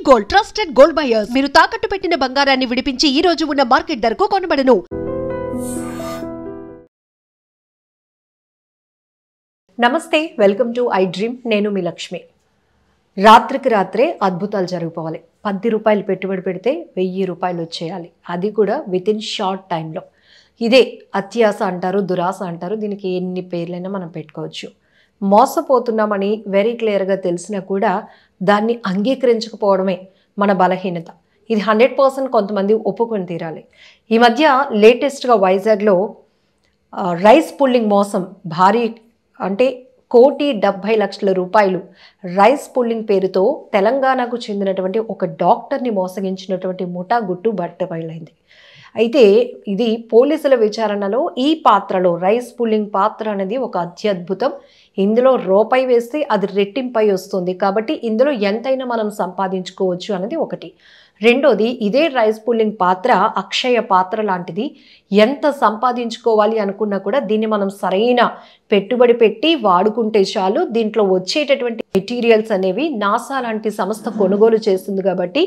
Gold trusted gold buyers మీరు తాకట్టు పెట్టిన బంగారాన్ని విడిపించి ఈ రోజు ఉన్న మార్కెట్ ధరకు కొనబడను. నమస్తే, వెల్కమ్ టు ఐ డ్రీమ్. నేను మీ లక్ష్మి. రాత్రికి రాత్రే అద్భుతాలు జరిగిపోవాలి. 10 రూపాయలు పెట్టుబడి పెడితే 1000 రూపాయలు వచ్చేయాలి, అది కూడా విత్ ఇన్ షార్ట్ టైంలో. ఇదే అత్యాస అంటారు, దురాశ అంటారు. దీనికి ఎన్ని పేర్లైనా మనం పెట్టుకోవచ్చు. మోసపోతున్నామని వెరీ క్లియర్గా తెలిసినా కూడా దాన్ని అంగీకరించకపోవడమే మన బలహీనత. ఇది 100% కొంతమంది ఒప్పుకొని తీరాలి. ఈ మధ్య లేటెస్ట్గా వైజాగ్లో రైస్ పుల్లింగ్ మోసం, భారీ అంటే 1,70,00,000 రూపాయలు రైస్ పుల్లింగ్ పేరుతో తెలంగాణకు చెందినటువంటి ఒక డాక్టర్ని మోసగించినటువంటి ముఠా గుట్టు బట్టబయలైంది. అయితే ఇది పోలీసుల విచారణలో ఈ పాత్రలో రైస్ పుల్లింగ్ పాత్ర అనేది ఒక అత్యద్భుతం. ఇందులో రూపాయి వేస్తే అది రెట్టింపై వస్తుంది, కాబట్టి ఇందులో ఎంతైనా మనం సంపాదించుకోవచ్చు అనేది ఒకటి. రెండోది, ఇదే రైస్ పుల్లింగ్ పాత్ర అక్షయ పాత్ర లాంటిది. ఎంత సంపాదించుకోవాలి అనుకున్నా కూడా దీన్ని మనం సరైన పెట్టుబడి పెట్టి వాడుకుంటే చాలు. దీంట్లో వచ్చేటటువంటి మెటీరియల్స్ అనేవి నాసా లాంటి సంస్థ కొనుగోలు చేస్తుంది, కాబట్టి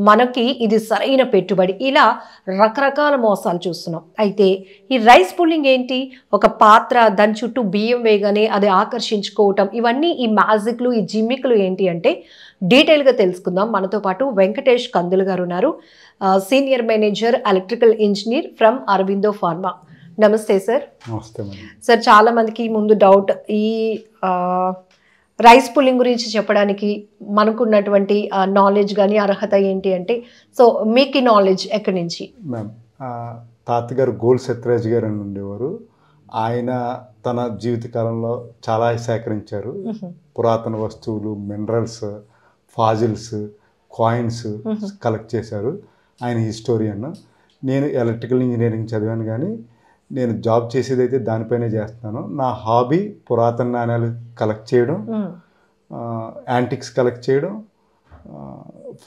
మనకి ఇది సరైన పెట్టుబడి. ఇలా రకరకాల మోసాలు చూస్తున్నాం. అయితే ఈ రైస్ పుల్లింగ్ ఏంటి? ఒక పాత్ర, దాని చుట్టూ బియ్యం వేయగానే అది ఆకర్షించుకోవటం, ఇవన్నీ ఈ మ్యాజిక్లు, ఈ జిమ్మిక్లు ఏంటి అంటే డీటెయిల్గా తెలుసుకుందాం. మనతో పాటు వెంకటేష్ కందులు గారు ఉన్నారు, senior manager electrical engineer from Aurobindo pharma. నమస్తే సార్. నమస్తే సార్, చాలా మందికి ముందు డౌట్, ఈ రైస్ పుల్లింగ్ గురించి చెప్పడానికి మనకున్నటువంటి నాలెడ్జ్ కానీ అర్హత ఏంటి అంటే, సో మీకు ఈ నాలెడ్జ్ ఎక్కడి నుంచి? మ్యామ్, తాతగారు గోల్ సత్యరాజ్ గారు అని ఉండేవారు. ఆయన తన జీవితకాలంలో చాలా సేకరించారు. పురాతన వస్తువులు, మినరల్స్, ఫాజిల్స్, కాయిన్స్ కలెక్ట్ చేశారు. ఆయన హిస్టోరియన్. నేను ఎలక్ట్రికల్ ఇంజనీరింగ్ చదివాను, కానీ నేను జాబ్ చేసేది అయితే దానిపైనే చేస్తున్నాను. నా హాబీ పురాతన నాణ్యాలు కలెక్ట్ చేయడం, యాంటిక్స్ కలెక్ట్ చేయడం,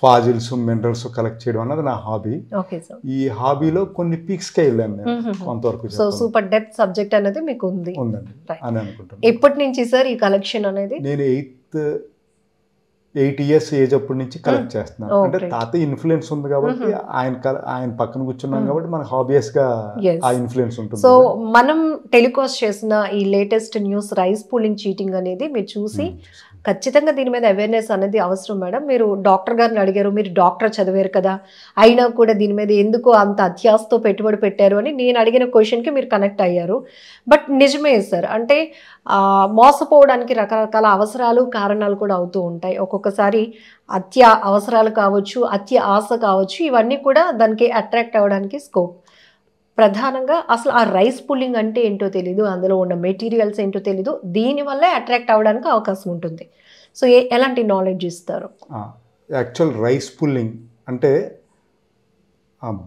ఫాజిల్స్, మినరల్స్ కలెక్ట్ చేయడం అన్నది నా హాబీ. ఈ హాబీలో కొన్ని పీక్స్కే వెళ్ళాను నేను కొంతవరకు. సో సూపర్ డెప్త్ సబ్జెక్ట్ అనేది మీకు ఉందండి అని అనుకుంటాను. ఎప్పటి నుంచి సార్ ఈ కలెక్షన్ అనేది? నేను 8 years ఏజ్ అప్పటి నుంచి కలెక్ట్ చేస్తున్నాను. అంటే తాతయ్య ఇన్ఫ్లుయెన్స్ ఉంది కాబట్టి, ఆయన పక్కన కూర్చున్నాం కాబట్టి మన హాబియస్ గా ఆ ఇన్ఫ్లుయెన్స్ ఉంటుంది. సో మనం టెలికాస్ట్ చేసిన ఈ latest news rice pulling cheating అనేది మీరు చూసి ఖచ్చితంగా దీని మీద అవేర్నెస్ అనేది అవసరం మేడం. మీరు డాక్టర్ గారిని అడిగారు, మీరు డాక్టర్ చదివారు కదా, అయినా కూడా దీని మీద ఎందుకు అంత అత్యాసతో పెట్టుబడి పెట్టారు అని నేను అడిగిన క్వశ్చన్కి మీరు కనెక్ట్ అయ్యారు. బట్ నిజమే సార్, అంటే మోసపోవడానికి రకరకాల అవసరాలు, కారణాలు కూడా అవుతూ ఉంటాయి. ఒక్కొక్కసారి అవసరాలు కావచ్చు, ఆశ కావచ్చు, ఇవన్నీ కూడా దానికి అట్రాక్ట్ అవ్వడానికి స్కోప్. ప్రధానంగా అసలు ఆ రైస్ పుల్లింగ్ అంటే ఏంటో తెలీదు, అందులో ఉన్న మెటీరియల్స్ ఏంటో తెలీదు, దీనివల్లే అట్రాక్ట్ అవ్వడానికి అవకాశం ఉంటుంది. సో ఎలాంటి నాలెడ్జ్ ఇస్తారు? యాక్చువల్ రైస్ పుల్లింగ్ అంటే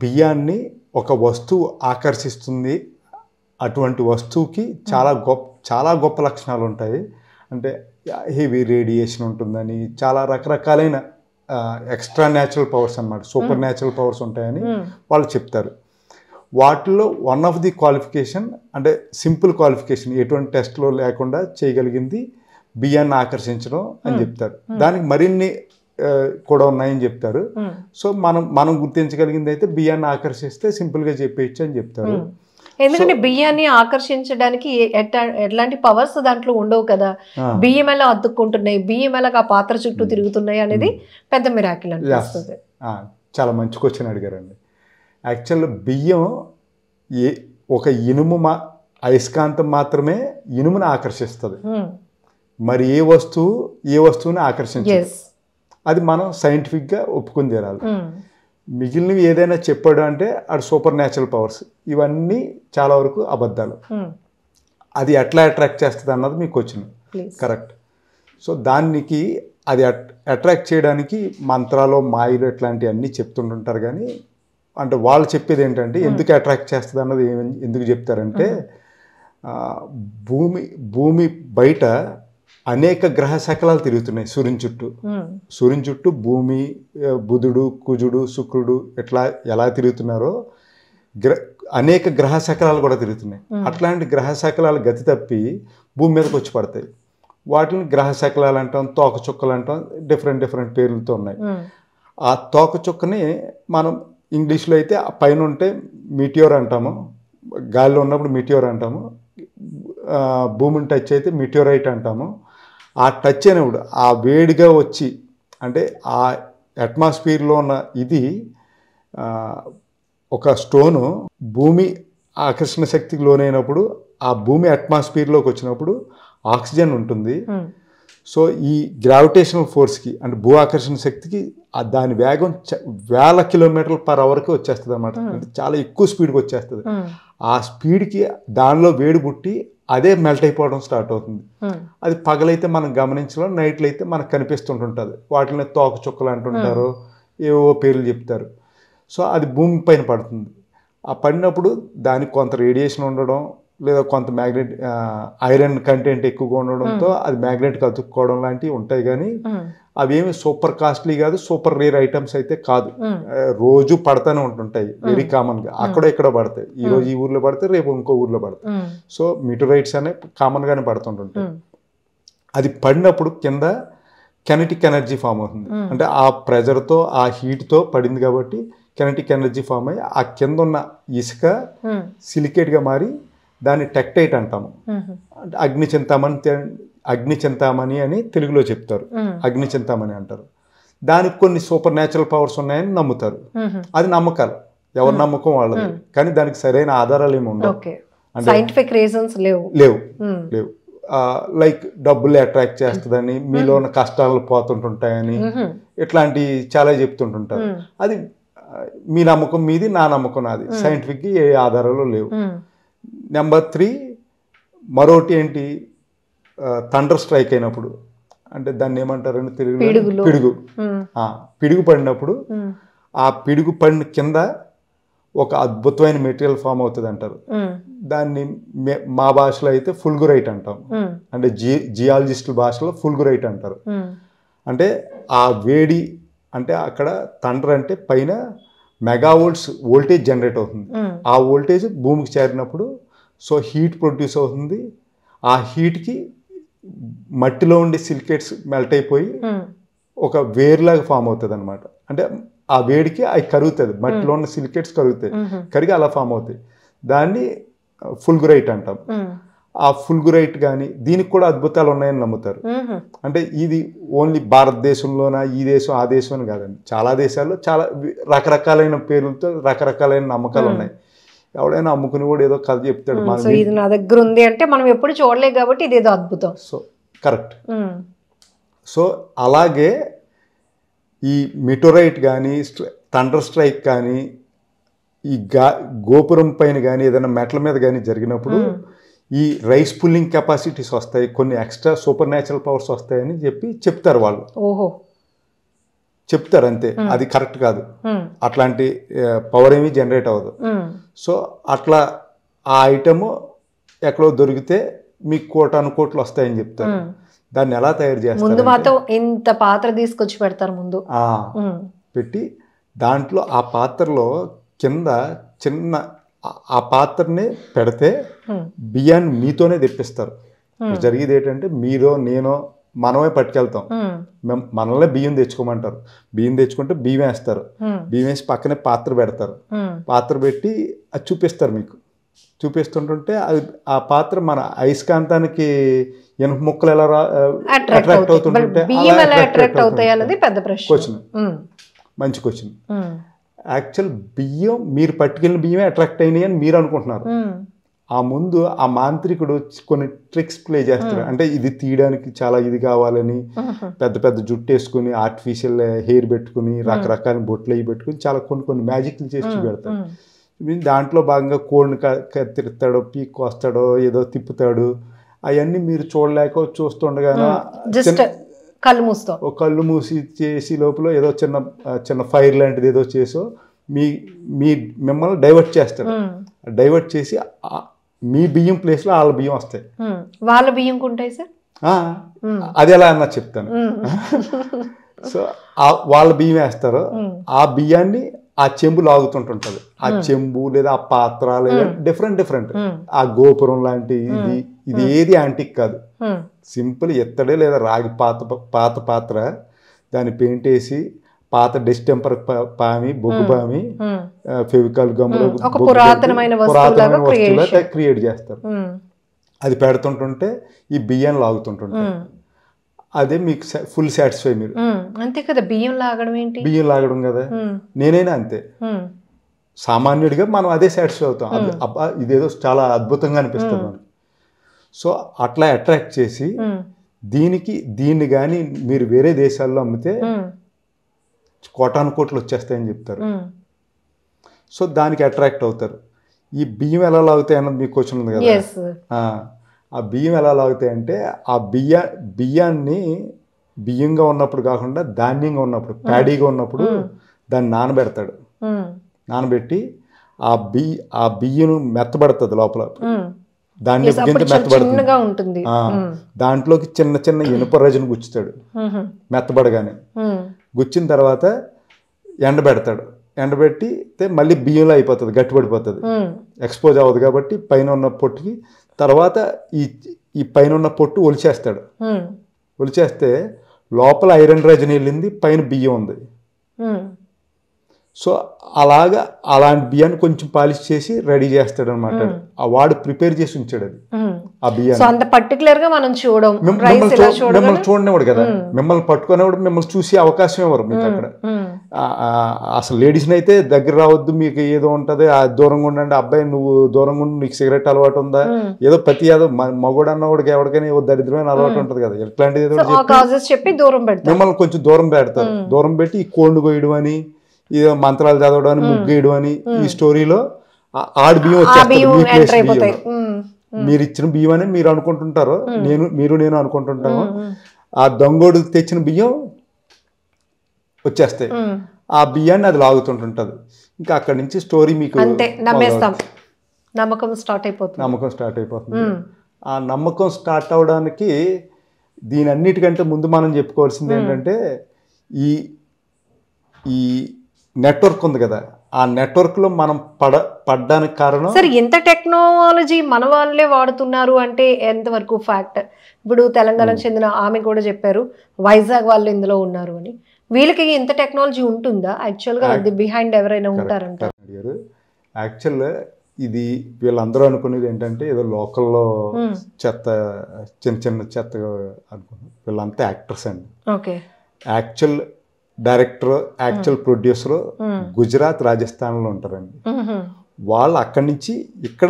బియ్యాన్ని ఒక వస్తువు ఆకర్షిస్తుంది. అటువంటి వస్తువుకి చాలా గొప్ప లక్షణాలు ఉంటాయి. అంటే హెవీ రేడియేషన్ ఉంటుందని, చాలా రకరకాలైన ఎక్స్ట్రా న్యాచురల్ పవర్స్ అన్నమాట, సూపర్ న్యాచురల్ పవర్స్ ఉంటాయని వాళ్ళు చెప్తారు. వాటిలో వన్ ఆఫ్ ది క్వాలిఫికేషన్, అంటే సింపుల్ క్వాలిఫికేషన్, ఎటువంటి టెస్ట్లో లేకుండా చేయగలిగింది బియ్యాన్ని ఆకర్షించడం అని చెప్తారు. దానికి మరిన్ని కూడా ఉన్నాయని చెప్తారు. సో మనం గుర్తించగలిగింది అయితే బియ్యాన్ని ఆకర్షిస్తే సింపుల్గా చెప్పేయచ్చు అని చెప్తారు. ఎందుకంటే బియ్యాన్ని ఆకర్షించడానికి ఎట్లాంటి పవర్స్ దాంట్లో ఉండవు కదా. బియ్యం ఎలా అతుక్కుంటున్నాయి, బియ్యం ఎలాగా పాత్ర చుట్టూ తిరుగుతున్నాయి అనేది పెద్ద మిరాకిల్ అనిపిస్తుంది. చాలా మంచి క్వశ్చన్ అడిగారండి. యాక్చువల్ బియ్యం ఒక ఇనుము అయస్కాంతం మాత్రమే ఇనుముని ఆకర్షిస్తుంది. మరి ఏ వస్తువుని ఆకర్షించదు. అది మనం సైంటిఫిక్గా ఒప్పుకొని తీరాలి. మిగిలినవి ఏదైనా చెప్పాడు అంటే అది సూపర్ న్యాచురల్ పవర్స్, ఇవన్నీ చాలా వరకు అబద్ధాలు. అది ఎట్లా అట్రాక్ట్ చేస్తుంది అన్నది మీకు క్వశ్చన్. కరెక్ట్. సో దానికి అది అట్రాక్ట్ చేయడానికి మంత్రాలు, మాయలు ఇట్లాంటివి అన్నీ చెప్తుంటుంటారు. కానీ అంటే వాళ్ళు చెప్పేది ఏంటంటే ఎందుకు అట్రాక్ట్ చేస్తుంది అన్నది ఎందుకు చెప్తారంటే, భూమి బయట అనేక గ్రహ శకలాలు తిరుగుతున్నాయి సూర్యుని చుట్టూ. భూమి, బుధుడు, కుజుడు, శుక్రుడు ఎలా తిరుగుతున్నారో అనేక గ్రహ శకలాలు కూడా తిరుగుతున్నాయి. అట్లాంటి గ్రహ శకలాలు గతి తప్పి భూమి మీదకి వచ్చి పడతాయి. వాటిని గ్రహ శకలాలు అంటాం, తోక చుక్కలు అంటాం, డిఫరెంట్ పేర్లతో ఉన్నాయి. ఆ తోకచుక్కని మనం ఇంగ్లీష్లో అయితే ఆ పైన ఉంటే మీటియోర్ అంటాము, గాలిలో ఉన్నప్పుడు మీటియోర్ అంటాము, భూమిని టచ్ అయితే మీటియోరైట్ అంటాము. ఆ టచ్ అయినప్పుడు ఆ వేడిగా వచ్చి అంటే ఆ అట్మాస్ఫియర్లో ఉన్న ఇది ఒక స్టోను భూమి ఆకర్షణ శక్తికి లోనైనప్పుడు ఆ భూమి అట్మాస్ఫియర్లోకి వచ్చినప్పుడు ఆక్సిజన్ ఉంటుంది. సో ఈ గ్రావిటేషనల్ ఫోర్స్కి అంటే భూ ఆకర్షణ శక్తికి దాని వేగం వేల కిలోమీటర్ల పర్ అవర్కి వచ్చేస్తుంది అనమాట. అంటే చాలా ఎక్కువ స్పీడ్కి వచ్చేస్తుంది. ఆ స్పీడ్కి దానిలో వేడి పుట్టి అదే మెల్ట్ అయిపోవడం స్టార్ట్ అవుతుంది. అది పగలైతే మనం గమనించడం, నైట్లో అయితే మనకు కనిపిస్తుంటుంటుంది. వాటిని తోక చుక్కలు అంటుంటారు, ఏవో పేర్లు చెప్తారు. సో అది భూమి పైన పడుతుంది. ఆ పడినప్పుడు దానికి కొంత రేడియేషన్ ఉండడం లేదా కొంత ఐరన్ కంటెంట్ ఎక్కువగా ఉండడంతో అది మ్యాగ్నెట్కి అతుక్కోవడం లాంటివి ఉంటాయి. కానీ అవేమి సూపర్ కాస్ట్లీ కాదు, సూపర్ రేర్ ఐటమ్స్ అయితే కాదు. రోజు పడతానే ఉంటుంటాయి, వెరీ కామన్గా. అక్కడ ఇక్కడ పడతాయి, ఈ రోజు ఈ ఊర్లో పడతాయి, రేపు ఇంకో ఊర్లో పడతాయి. సో మీటరైట్స్ అనే కామన్గానే పడుతుంటుంటాయి. అది పడినప్పుడు కింద కెనెటిక్ ఎనర్జీ ఫామ్ అవుతుంది. అంటే ఆ ప్రెజర్తో ఆ హీట్తో పడింది కాబట్టి కెనెటిక్ ఎనర్జీ ఫామ్ అయ్యి ఆ కింద ఉన్న ఇసుక సిలికేట్గా మారి దాన్ని టెక్టైట్ అంటాము. అంటే అగ్నిచింతామణి అని తెలుగులో చెప్తారు, అగ్నిచింతామణి అంటారు. దానికి కొన్ని సూపర్ న్యాచురల్ పవర్స్ ఉన్నాయని నమ్ముతారు. అది నమ్మకాలు, ఎవరి నమ్మకం వాళ్ళది. కానీ దానికి సరైన ఆధారాలు ఏమి ఉండవు, సైంటిఫిక్ రీజన్స్ లేవు. లైక్ డబ్బులు అట్రాక్ట్ చేస్తుందని, మీలో ఉన్న కష్టాలు పోతుంటుంటాయని, ఇట్లాంటి చాలా చెప్తుంటుంటారు. అది మీ నమ్మకం మీది, నా నమ్మకం నాది. సైంటిఫిక్గా ఏ ఆధారాలు లేవు. నెంబర్ 3 మరోటి ఏంటి, థండర్ స్ట్రైక్ అయినప్పుడు, అంటే దాన్ని ఏమంటారండి తెలుగులో, పిడుగు పడినప్పుడు ఆ పిడుగు పడిన కింద ఒక అద్భుతమైన మెటీరియల్ ఫామ్ అవుతుంది అంటారు. దాన్ని మా భాషలో అయితే ఫుల్గురైట్ అంటాం. అంటే జియాలజిస్టుల భాషలో ఫుల్గురైట్ అంటారు. అంటే ఆ వేడి, అంటే అక్కడ థండర్ అంటే పైన మెగావోల్ట్స్ వోల్టేజ్ జనరేట్ అవుతుంది. ఆ వోల్టేజ్ భూమికి చేరినప్పుడు సో హీట్ ప్రొడ్యూస్ అవుతుంది. ఆ హీట్కి మట్టిలో ఉండే సిలికేట్స్ మెల్ట్ అయిపోయి ఒక వేర్లాగా ఫామ్ అవుతుంది అనమాట. అంటే ఆ వేడికి అవి కరుగుతుంది, మట్టిలో ఉన్న సిలికేట్స్ కరుగుతాయి, కరిగి అలా ఫామ్ అవుతాయి. దాన్ని ఫుల్గురైట్ అంటాం. ఆ ఫుల్గురైట్ కానీ దీనికి కూడా అద్భుతాలు ఉన్నాయని నమ్ముతారు. అంటే ఇది ఓన్లీ భారతదేశంలోనా, ఈ దేశం ఆ దేశం అని కాదండి, చాలా దేశాల్లో చాలా రకరకాలైన పేర్లతో రకరకాలైన నమ్మకాలు ఉన్నాయి. ఎవడైనా అమ్ముకుని కూడా ఏదో కథ చెప్తాడు, ఇది నా దగ్గర ఉంది అంటే మనం ఎప్పుడు చూడలేదు కాబట్టి ఇది ఏదో అద్భుతం. So correct. సో అలాగే ఈ మీటరైట్ కానీ, థండర్ స్ట్రైక్ కానీ, ఈ గోపురం పైన కానీ ఏదైనా మెట్ల మీద కానీ జరిగినప్పుడు ఈ రైస్ పుల్లింగ్ కెపాసిటీస్ వస్తాయి, కొన్ని ఎక్స్ట్రా సూపర్ న్యాచురల్ పవర్స్ వస్తాయని చెప్తారు వాళ్ళు. చెప్తారు అంతే, అది కరెక్ట్ కాదు. అట్లాంటి పవర్ ఏమీ జనరేట్ అవ్వదు. సో అట్లా ఆ ఐటమ్ ఎక్కడో దొరికితే మీకు కోటాను వస్తాయని చెప్తారు. దాన్ని ఎలా తయారు చేస్తారు, ఇంత పాత్ర తీసుకొచ్చి పెడతారు ముందు, పెట్టి దాంట్లో ఆ పాత్రలో కింద చిన్న ఆ పాత్రని పెడితే బియ్యాన్ని మీతోనే తెప్పిస్తారు. జరిగేది ఏంటంటే మీరో నేనో మనమే పట్టుకెళ్తాం, మనల్నే బియ్యం తెచ్చుకోమంటారు. బియ్యం తెచ్చుకుంటే బియ్యం వేస్తారు, బియ్యం వేసి పక్కనే పాత్ర పెడతారు. పాత్ర పెట్టి అది చూపిస్తారు, మీకు చూపిస్తుంటుంటే అది ఆ పాత్ర మన అయస్కాంతానికి ఇనుప ముక్కలు ఎలా అట్రాక్ట్ అవుతుంటే క్వశ్చన్, మంచి క్వశ్చన్. యాక్చువల్ బియ్యం మీరు పట్టుకెళ్ళిన బియ్యమే అట్రాక్ట్ అయినాయి అని మీరు అనుకుంటున్నారు. ఆ ముందు ఆ మాంత్రికుడు కొన్ని ట్రిక్స్ ప్లే చేస్తాడు. అంటే ఇది తీయడానికి చాలా ఇది కావాలని పెద్ద పెద్ద జుట్టు వేసుకుని, ఆర్టిఫిషియల్ హెయిర్ పెట్టుకుని, రకరకాల బొట్లు అవి పెట్టుకుని చాలా కొన్ని మ్యాజిక్లు చేసి చూపెడతాడు. దాంట్లో భాగంగా కోడిని కత్తిరిస్తాడో, పీక్ వస్తాడో, ఏదో తిప్పుతాడు. అవన్నీ మీరు చూడలేక చూస్తుండగానే కళ్ళు మూసి చేసి లోపల ఏదో చిన్న ఫైర్ లాంటిది ఏదో చేసో మిమ్మల్ని డైవర్ట్ చేస్తాడు. డైవర్ట్ చేసి మీ బియ్యం ప్లేస్లో వాళ్ళ బియ్యం వస్తాయి. వాళ్ళ బియ్యం ఉంటాయి సార్, అది ఎలా అన్నా చెప్తాను. సో వాళ్ళ బియ్యం వేస్తారు, ఆ బియ్యాన్ని ఆ చెంబు లాగుతుంటుంటది. ఆ చెంబు లేదా ఆ పాత్ర లేదా డిఫరెంట్ ఆ గోపురం లాంటి ఇది ఏది యాంటిక్ కాదు, సింపుల్ ఎత్తడే లేదా రాగి పాత పాత్ర. దాన్ని పెయింట్ వేసి పాత డిస్టెంపర్ పామి, బొగ్గు పామి, ఫెవికాల్ గమ్ములు ఒక పురాతనమైన వస్తువులు క్రియేట్ చేస్తారు. అది పెడుతుంటుంటే ఈ బియ్యాన్ని లాగుతుంటుంటాయి. అదే మీకు ఫుల్ సాటిస్ఫై మీరు. అంతే కదా, బియ్యం లాగడం ఏంటి? బియ్యం లాగడం కదా, నేనైనా అంతే. సామాన్యుడిగా మనం అదే సాటిస్ఫై అవుతాం. అబ్బా ఇదేదో చాలా అద్భుతంగా అనిపిస్తుంది మనకి. సో అట్లా అట్రాక్ట్ చేసి దీన్ని కానీ మీరు వేరే దేశాల్లో అమ్మితే కోటాను కోట్లు వచ్చేస్తాయని చెప్తారు. సో దానికి అట్రాక్ట్ అవుతారు. ఈ బియ్యం ఎలా లాగుతాయి అన్నది మీకు క్వశ్చన్ ఉంది కదా. ఆ బియ్యం ఎలా లాగుతాయంటే ఆ బియ్యాన్ని బియ్యంగా ఉన్నప్పుడు కాకుండా ధాన్యంగా ఉన్నప్పుడు, ప్యాడీగా ఉన్నప్పుడు దాన్ని నానబెడతాడు. నానబెట్టి ఆ బియ్యం మెత్తబడుతుంది లోపల, దాన్ని గింజ మెత్తబడుతుంది. దాంట్లోకి చిన్న చిన్న ఇనుప రజను గుచ్చుతాడు. మెత్తబడగానే గుచ్చిన తర్వాత ఎండబెడతాడు. ఎండబెట్టి మళ్ళీ బియ్యంలో అయిపోతుంది, గట్టిపడిపోతుంది, ఎక్స్పోజ్ అవ్వదు కాబట్టి పైన ఉన్న పొట్టుకి. తర్వాత ఈ పైన ఉన్న పొట్టు ఒలిచేస్తాడు. ఒలిచేస్తే లోపల ఐరన్ రజని వెళ్ళింది, పైన బియ్యం ఉంది. సో అలాంటి బియ్యాన్ని కొంచెం పాలిష్ చేసి రెడీ చేస్తాడు అనమాట. ఆ వాడు ప్రిపేర్ చేసి ఉంచాడు అది, ఆ బియ్యాన్ని. అంత పర్టికులర్ గా మనం చూడం, మిమ్మల్ని చూడనివాడు కదా, మిమ్మల్ని పట్టుకునేవాడు, మిమ్మల్ని చూసే అవకాశం ఇవ్వరు మీకు అక్కడ. అసలు లేడీస్ని అయితే దగ్గర రావద్దు, మీకు ఏదో ఉంటది, దూరంగా ఉండండి, అబ్బాయి నువ్వు దూరంగా ఉండి, నీకు సిగరెట్ అలవాటు ఉందా, ఏదో ప్రతి ఏదో మగోడు అన్నవాడికి ఎవరికైనా ఏదో దరిద్రమైన అలవాటు ఉంటది కదా, ఎట్లాంటిది ఏదో చెప్పి మిమ్మల్ని కొంచెం దూరం పెడతారు. దూరం పెట్టి ఈ కోండు కొయ్యడం అని, ఏదో మంత్రాలు చదవడం అని, ముగ్గేయడం అని, ఈ స్టోరీలో ఆడి బియ్యం వచ్చేస్తారు. మీరు ఇచ్చిన బియ్యం అని మీరు అనుకుంటుంటారు, నేను అనుకుంటుంటాము. ఆ దొంగోడు తెచ్చిన బియ్యం వచ్చేస్తాయి. ఆ బియ్యాన్ని అది లాగుతుంటుంటది. ఇంకా అక్కడి నుంచి స్టోరీ మీకు నమ్మకం స్టార్ట్ అయిపోతుంది. ఆ నమ్మకం స్టార్ట్ అవడానికి దీని అన్నిటికంటే ముందు మనం చెప్పుకోవాల్సింది ఏంటంటే ఈ నెట్వర్క్ ఉంది కదా, ఆ నెట్వర్క్ లో మనం పడ్డానికి కారణం. సరే, ఎంత టెక్నాలజీ మన వాళ్ళే వాడుతున్నారు అంటే ఎంతవరకు ఫ్యాక్ట్? ఇప్పుడు తెలంగాణకు చెందిన ఆమె కూడా చెప్పారు వైజాగ్ వాళ్ళు ఇందులో ఉన్నారు అని. వీళ్ళకి ఎంత టెక్నాలజీ ఉంటుందా యాక్చువల్గా? బిహైండ్ ఎవరైనా ఉంటారంటారు? యాక్చువల్గా ఇది వీళ్ళందరూ అనుకునేది ఏంటంటే ఏదో లోకల్లో చెత్త, చిన్న చెత్తగా అనుకున్నారు. వీళ్ళంతా యాక్టర్స్ అండి. Okay. Actual director, actual producer Gujarat, రాజస్థాన్లో ఉంటారండి. వాళ్ళు అక్కడి నుంచి ఇక్కడ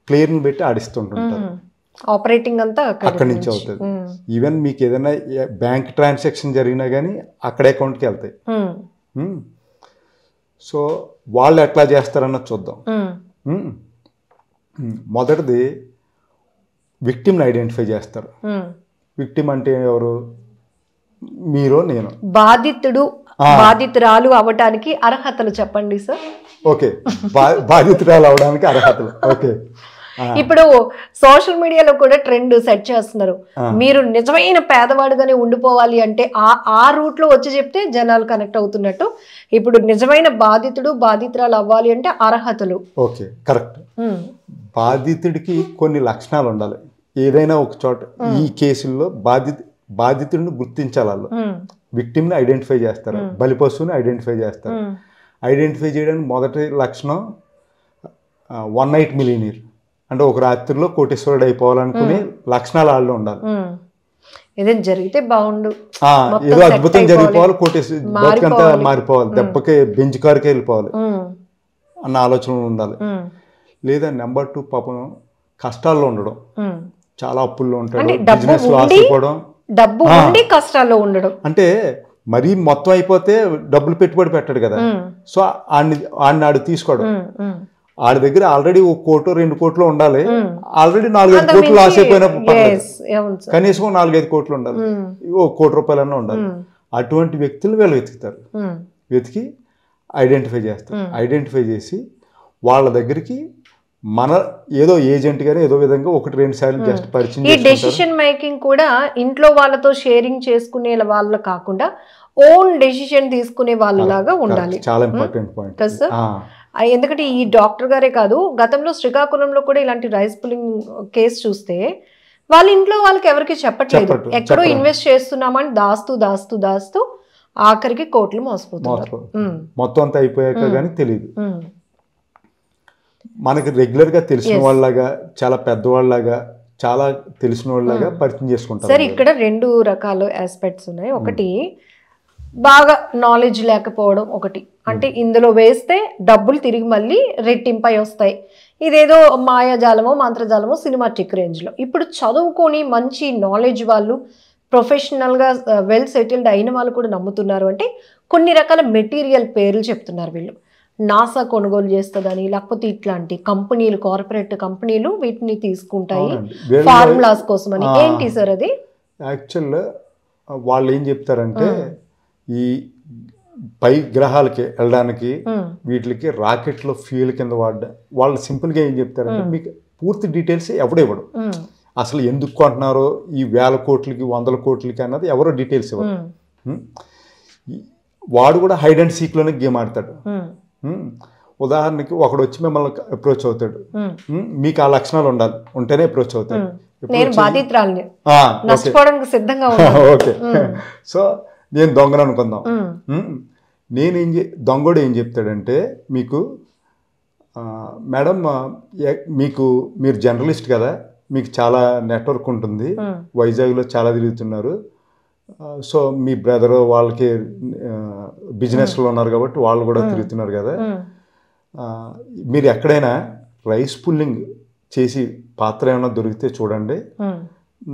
ప్లేయర్ని పెట్టి ఆడిస్తుంటుంటారు. ఆపరేటింగ్ అంతా అక్కడి నుంచి అవుతుంది. ఈవెన్ మీకు ఏదైనా బ్యాంక్ ట్రాన్సాక్షన్ జరిగినా కానీ అక్కడే అకౌంట్కి వెళ్తాయి. సో వాళ్ళు ఎట్లా చేస్తారన్నది చూద్దాం. మొదటిది విక్టిమ్ని ఐడెంటిఫై చేస్తారు. విక్టిమ్ అంటే ఎవరు? మీరు, నేను. బాధితురాలు అవడానికి అర్హతలు చెప్పండి సార్. ఓకే, బాధితురాలు అవడానికి అర్హతలు. ఓకే. ఇప్పుడు సోషల్ మీడియాలో కూడా ట్రెండ్ సెట్ చేస్తున్నారు. మీరు నిజమైన పేదవాడుగానే ఉండిపోవాలి అంటే ఆ రూట్ లో వచ్చి చెప్తే జనాలు కనెక్ట్ అవుతున్నట్టు. ఇప్పుడు నిజమైన బాధితురాలు అవ్వాలి అంటే అర్హతలు. Okay, correct. బాధితుడికి కొన్ని లక్షణాలు ఉండాలి. ఏదైనా ఒక చోట ఈ కేసుల్లో బాధితుడిని గుర్తించాలి. వాళ్ళు విక్టిమ్ని ఐడెంటిఫై చేస్తారు, బలిపశువుని ఐడెంటిఫై చేస్తారు. ఐడెంటిఫై చేయడానికి మొదటి లక్షణం వన్ నైట్ మిలియనీర్, అంటే ఒక రాత్రిలో కోటీశ్వరుడు అయిపోవాలనుకునే లక్షణాలు వాళ్ళు ఉండాలి. ఏదైనా జరిగితే బాగుండు, ఏదో అద్భుతం జరిగిపోవాలి, బతుకంతా మారిపోవాలి, దెబ్బకి బెంచ్ కారుకే వెళ్ళిపోవాలి అన్న ఆలోచనలు ఉండాలి. లేదా నెంబర్ 2 పాపం కష్టాల్లో ఉండడం, చాలా అప్పుల్లో ఉంటాడు, బిజినెస్ లాస్ అయిపోవడం, డబ్బు ఉండి కష్టాల్లో ఉండడం. అంటే మరీ మొత్తం అయిపోతే డబ్బులు పెట్టుబడి పెట్టాడు కదా, సో ఆడు తీసుకోవడం. ఆడి దగ్గర ఆల్రెడీ 1 కోటి 2 కోట్లు ఉండాలి, ఆల్రెడీ 4-5 కోట్లు లాస్ అయిపోయినప్పుడు కనీసం 4-5 కోట్లు ఉండాలి, 1 కోటి రూపాయలన్నా ఉండాలి. అటువంటి వ్యక్తులు వీళ్ళు వెతుకుతారు. వెతికి ఐడెంటిఫై చేస్తారు. ఐడెంటిఫై చేసి వాళ్ళ దగ్గరికి మన ఏదో ఏజెంట్ గానీ ఏదో విధంగా 1-2 సార్లు జస్ట్ పరిచయం. ఈ డెసిషన్ మేకింగ్ కూడా ఇంట్లో వాళ్ళతో షేరింగ్ చేసుకునే వాళ్ళు కాకుండా ఓన్ డెసిషన్ తీసుకునే వాళ్ళలాగా ఉండాలి. చాలా ఇంపార్టెంట్ పాయింట్. ఎందుకంటే ఈ డాక్టర్ గారే కాదు, గతంలో శ్రీకాకుళంలో కూడా ఇలాంటి రైస్ పుల్లింగ్ కేసు చూస్తే వాళ్ళ ఇంట్లో వాళ్ళకి ఎవరికి చెప్పట్లేదు. ఎక్కడో ఇన్వెస్ట్ చేస్తున్నామని దాస్తూ ఆఖరికి కోట్లు మోసపోతున్నారు. మొత్తం అంతా అయిపోయాక కానీ తెలియదు. మనకి రెగ్యులర్గా తెలిసిన వాళ్ళలాగా, చాలా పెద్దవాళ్ళలాగా, చాలా తెలిసిన వాళ్ళలాగా పరిచయం చేసుకుంటారు. సరే, ఇక్కడ 2 రకాల ఆస్పెక్ట్స్ ఉన్నాయి. ఒకటి బాగా నాలెడ్జ్ లేకపోవడం ఒకటి, అంటే ఇందులో వేస్తే డబ్బులు తిరిగి మళ్ళీ రెట్టింపై వస్తాయి, ఇదేదో మాయాజాలమో మంత్రజాలమో సినిమాటిక్ రేంజ్లో. ఇప్పుడు చదువుకొని మంచి నాలెడ్జ్ వాళ్ళు, ప్రొఫెషనల్గా వెల్ సెటిల్డ్ అయిన వాళ్ళు కూడా నమ్ముతున్నారు. అంటే కొన్ని రకాల మెటీరియల్ పేర్లు చెప్తున్నారు వీళ్ళు. నాసా కొనుగోలు చేస్తుందని, లేకపోతే ఇట్లాంటి కంపెనీలు, కార్పొరేట్ కంపెనీలు వీటిని తీసుకుంటాయి ఫార్ములాస్ కోసం అని. ఏంటి సార్ అది? యాక్చువల్గా వాళ్ళు ఏం చెప్తారంటే ఈ పై గ్రహాలకి వెళ్ళడానికి వీటికి రాకెట్లో ఫ్యూయల్ కింద వాళ్ళు సింపుల్గా ఏం చెప్తారంటే మీకు పూర్తి డీటెయిల్స్ ఎవడెవడు, అసలు ఎందుకు కొంటున్నారో ఈ 1000 కోట్లకి 100 కోట్లకి అన్నది ఎవరో డీటెయిల్స్ ఇవ్వరు. వాడు కూడా హైడ్ అండ్ సీక్లోనే గేమ్ ఆడతాడు. ఉదాహరణకి ఒకడు వచ్చి మిమ్మల్ని అప్రోచ్ అవుతాడు, మీకు ఆ లక్షణాలు ఉంటేనే అప్రోచ్ అవుతాడు. ఓకే, సో నేను దొంగను అనుకుందాం. దొంగడు ఏం చెప్తాడంటే మీకు, మేడం మీరు జర్నలిస్ట్ కదా, మీకు చాలా నెట్వర్క్ ఉంటుంది, వైజాగ్లో చాలా తిరుగుతున్నారు, సో మీ బ్రదర్ వాళ్ళకి బిజినెస్లో ఉన్నారు కాబట్టి వాళ్ళు కూడా తిరుగుతున్నారు కదా, మీరు ఎక్కడైనా రైస్ పుల్లింగ్ చేసి పాత్ర ఏమైనా దొరికితే చూడండి,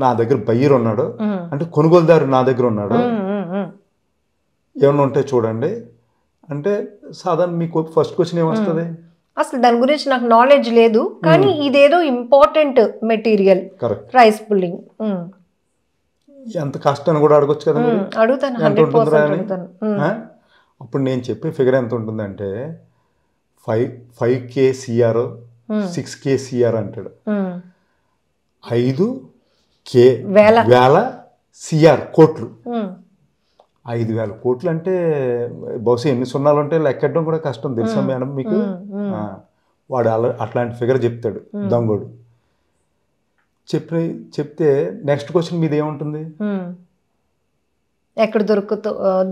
నా దగ్గర బయ్యర్ ఉన్నాడు, అంటే కొనుగోలుదారు నా దగ్గర ఉన్నాడు, ఏమైనా ఉంటే చూడండి అంటే సాధారణ మీకు ఫస్ట్ క్వశ్చన్ ఏమొస్తుంది? అసలు దాని గురించి నాకు నాలెడ్జ్ లేదు, కానీ ఇదేదో ఇంపార్టెంట్ మెటీరియల్ రైస్ పుల్లింగ్, ఎంత కష్టాన్ని కూడా అడగొచ్చు కదా, అడుగుతాను. అప్పుడు నేను చెప్పే ఫిగర్ ఎంత ఉంటుందంటే 5K CR 6K CR అంటాడు. 5K వేల CR కోట్లు, 5000 కోట్లు అంటే బహుశా ఎన్ని సున్నాలు ఉంటే లెక్కడం కూడా కష్టం తెలుసా మేడం మీకు. వాడు అట్లాంటి ఫిగర్ చెప్తాడు దొంగోడు. చెప్తే నెక్స్ట్ క్వశ్చన్ మీద ఏముంటుంది? ఎక్కడ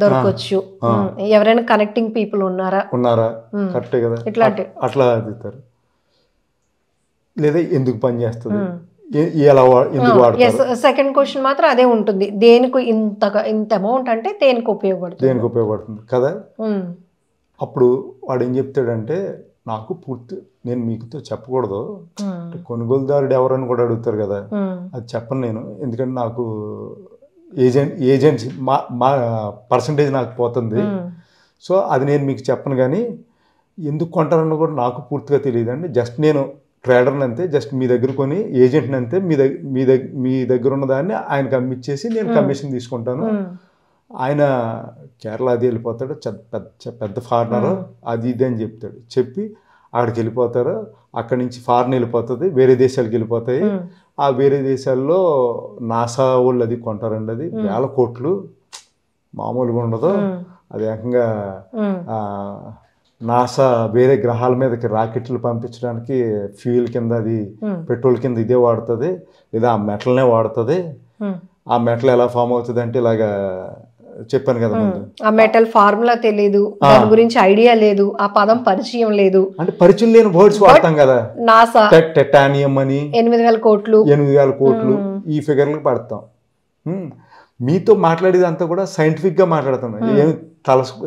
దొరకవచ్చు, ఎవరైనా కనెక్టింగ్ పీపుల్ ఉన్నారా, కరెక్టే కదా, అట్లా అడుగుతారు. లేదా ఎందుకు పని చేస్తుంది, ఎందుకు వాడతారు. సెకండ్ క్వశ్చన్ మాత్రం అదే ఉంటుంది, దేనికి ఇంత అమౌంట్ అంటే దేనికి ఉపయోగపడుతుంది కదా. అప్పుడు వాడు ఏం చెప్తాడంటే నాకు నేను మీకుతో చెప్పకూడదు, కొనుగోలుదారుడు ఎవరని కూడా అడుగుతారు కదా, అది చెప్పను నేను, ఎందుకంటే నాకు ఏజెన్సీ మా పర్సంటేజ్ నాకు పోతుంది, సో అది నేను మీకు చెప్పను. కానీ ఎందుకు కొంటారన్న కూడా నాకు పూర్తిగా తెలియదండి, జస్ట్ నేను ట్రేడర్ని అంతే, జస్ట్ మీ దగ్గర కొని ఏజెంట్ని అంతే, మీ దగ్గర ఉన్న దాన్ని ఆయనకు అమ్మిచ్చేసి నేను కమిషన్ తీసుకుంటాను. ఆయన కేరళ అది వెళ్ళిపోతాడు, పెద్ద ఫారినరు అది ఇది అని చెప్తాడు. చెప్పి అక్కడికి వెళ్ళిపోతారు, అక్కడి నుంచి ఫారిన్ వెళ్ళిపోతుంది, వేరే దేశాలకు వెళ్ళిపోతాయి. ఆ వేరే దేశాల్లో నాసా వాళ్ళు అది కొంటారండి, అది 1000 కోట్లు మామూలుగా ఉండదు. అది ఏకంగా నాసా వేరే గ్రహాల మీదకి రాకెట్లు పంపించడానికి ఫ్యూయల్ కింద, అది పెట్రోల్ కింద ఇదే వాడుతుంది, లేదా ఆ మెటల్నే వాడుతుంది. ఆ మెటల్ ఎలా ఫామ్ అవుతుంది అంటే ఇలాగా చెప్పాను కదా, ఆ మెటల్ ఫార్ములా తెలియదు, దాని గురించి ఐడియా లేదు, ఆ పదం పరిచయం లేదు, అంటే పరిచయం లేని వర్డ్స్ వాడతాం కదా. నాసా టెటానియం అని 8000 కోట్లు ఈ ఫిగర్లకు పడతాం. మీతో మాట్లాడేది అంతా కూడా సైంటిఫిక్ గా మాట్లాడతాం, ఏమి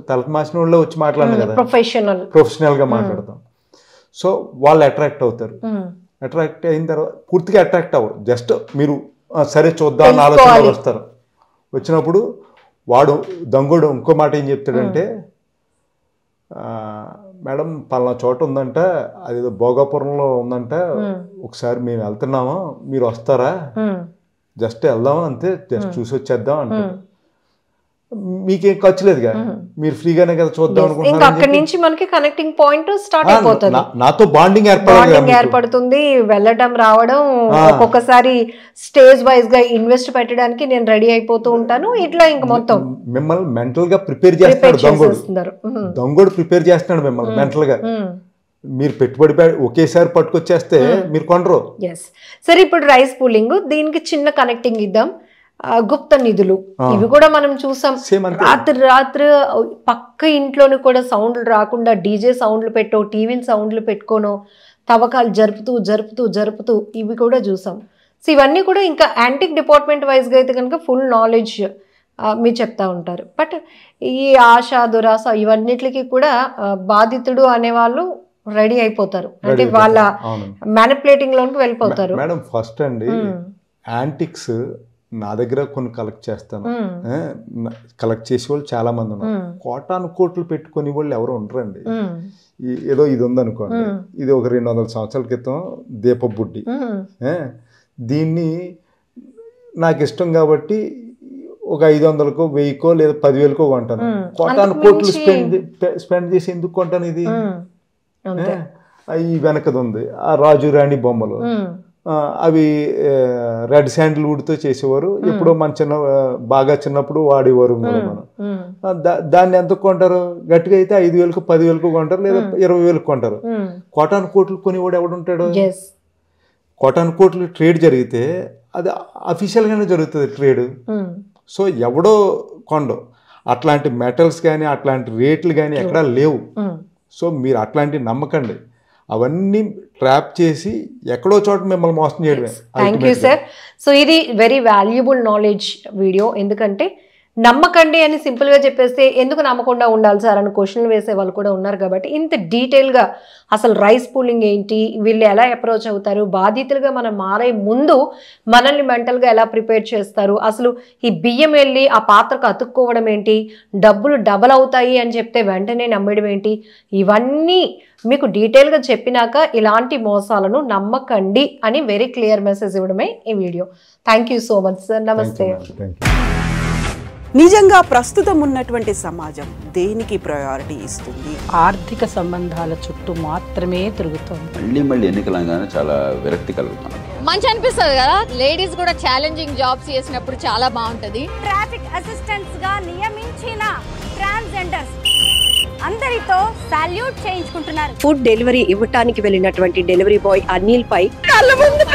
తలకు మాసిన వాళ్ళు వచ్చి మాట్లాడను కదా, ప్రొఫెషనల్ గా మాట్లాడతాం. సో వాళ్ళు అట్రాక్ట్ అవుతారు. అట్రాక్ట్ అయిన తర్వాత పూర్తిగా అట్రాక్ట్ అవ్వరు, జస్ట్ మీరు సరే చూద్దాం అన్న ఆలోచన వస్తారు. వచ్చినప్పుడు వాడు దొంగోడు ఇంకో మాట ఏం చెప్తాడంటే, మేడం పలానా చోట ఉందంట, అది భోగాపురంలో ఉందంట, ఒకసారి మేము వెళ్తున్నాము, మీరు వస్తారా, జస్ట్ వెళ్దాం అంతే, జస్ట్ చూసి వచ్చేద్దాం అంటారు. మీకేం ఖర్చు లేదుగా, మీరు ఫ్రీగానే కదా చూద్దాం అనుకుంటున్నారు. అక్కడి నుంచి మనకి కనెక్టింగ్ పాయింట్ స్టార్ట్ అయిపోతుంది, నాతో బాండింగ్ ఏర్పడుతుంది, వెళ్ళడం రావడం. ఒక్కొక్కసారి స్టేజ్ వైజ్ గా ఇన్వెస్ట్ పెట్టడానికి నేను రెడీ అయిపోతూ ఉంటాను. ఇట్లా ఇంకా మొత్తం మిమ్మల్ని మెంటల్ గా ప్రిపేర్ చేస్తాడు దొంగోడు ప్రిపేర్ చేస్తున్నాడు మిమ్మల్ని మెంటల్ గా. మీరు పెట్టుబడి ఒకేసారి పట్టుకొచ్చేస్తే మీరు కొనరు. సరే, ఇప్పుడు రైస్ పూలింగ్, దీనికి చిన్న కనెక్టింగ్ ఇద్దాం. గుప్త నిధులు ఇవి కూడా మనం చూసాం. రాత్రి పక్క ఇంట్లోని కూడా సౌండ్లు రాకుండా డీజే సౌండ్లు పెట్టో టీవీలు సౌండ్లు పెట్టుకోనో తవ్వకాలు జరుపుతూ ఇవి కూడా చూసాం. సో ఇవన్నీ కూడా ఇంకా యాంటిక్ డిపార్ట్మెంట్ వైజ్గా అయితే కనుక ఫుల్ నాలెడ్జ్ మీరు చెప్తా ఉంటారు. బట్ ఈ ఆశ దురాశ ఇవన్నిటికి కూడా బాధితుడు అనేవాళ్ళు రెడీ అయిపోతారు, అంటే వాళ్ళ మ్యానిపులేటింగ్ లోకి వెళ్ళిపోతారు. మేడం ఫస్ట్ అండి యాంటిక్స్ నా దగ్గర కొన్ని కలెక్ట్ చేస్తాను, కలెక్ట్ చేసే వాళ్ళు చాలా మంది ఉన్నారు. కోటాను కోట్లు పెట్టుకునే వాళ్ళు ఎవరు ఉండరండి. ఏదో ఇది ఉందనుకోండి, ఇది ఒక 200 సంవత్సరాల క్రితం దీపబుడ్డి, దీన్ని నాకు ఇష్టం కాబట్టి ఒక 500కో 1000కో లేదా 10,000కో కొంటాను. కోటాను కోట్లు స్పెండ్ చేసి ఎందుకు కొంటాను? ఇది ఈ వెనకది ఉంది ఆ రాజు రాణి బొమ్మలు, అవి రెడ్ శాండిల్వుడ్తో చేసేవారు. ఎప్పుడో మన బాగా చిన్నప్పుడు వాడేవారు మనం. దాన్ని ఎంత కొంటారు? గట్టిగా అయితే 5,000కో 10,000కో కొంటారు, లేదా 20,000కి కొంటారు. కోటాను కోట్లు కొనివాడు ఎవడుంటాడు? కోటాను కోట్లు ట్రేడ్ జరిగితే అది అఫీషియల్గానే జరుగుతుంది ట్రేడ్. సో ఎవడో కొండో అట్లాంటి మెటల్స్ కానీ అట్లాంటి రేట్లు కానీ ఎక్కడా లేవు. సో మీరు అట్లాంటివి నమ్మకండి, అవన్నీ ట్రాప్ చేసి ఎక్కడో చోట మిమ్మల్ని మోసం చేయడమే. Thank you sir. సో ఇది వెరీ వాల్యుబుల్ నాలెడ్జ్ వీడియో. ఎందుకంటే నమ్మకండి అని సింపుల్గా చెప్పేస్తే ఎందుకు నమ్మకుండా ఉండాలి సార్ అని క్వశ్చన్లు వేసే వాళ్ళు కూడా ఉన్నారు. కాబట్టి ఇంత డీటెయిల్గా అసలు రైస్ పూలింగ్ ఏంటి, వీళ్ళు ఎలా అప్రోచ్ అవుతారు, బాధితులుగా మనం మారే ముందు మనల్ని మెంటల్గా ఎలా ప్రిపేర్ చేస్తారు, అసలు ఈ బియ్యం వెళ్ళి ఆ పాత్రకు అతుక్కోవడం ఏంటి, డబ్బులు డబల్ అవుతాయి అని చెప్తే వెంటనే నమ్మడం ఏంటి, ఇవన్నీ మీకు డీటెయిల్గా చెప్పినాక ఇలాంటి మోసాలను నమ్మకండి అని వెరీ క్లియర్ మెసేజ్ ఇవ్వడమే ఈ video. Thank you so much sir. నమస్తే. నిజంగా ప్రస్తుతం ఉన్నటువంటి సమాజం దేనికి ప్రయారిటీ ఇస్తుంది? ఆర్థిక సంబంధాల చుట్టూ మాత్రమే తిరుగుతుంది. మళ్ళీ ఎన్నికలంగానే చాలా విరక్తి కలుగుతాను. మంచి అనిపిస్తుంది కదా, లేడీస్ కూడా ఛాలెంజింగ్ జాబ్స్ చేసినప్పుడు చాలా బాగుంటది. ట్రాఫిక్ అసిస్టెంట్స్ గా నియమించిన ట్రాన్స్జెండర్స్ అందరితో సాల్యూట్ చేయించుకుంటున్నారు. ఫుడ్ డెలివరీ ఇవ్వటానికి వెళ్ళినటువంటి డెలివరీ బాయ్ అనిల్ పై కళ్ళ ముందు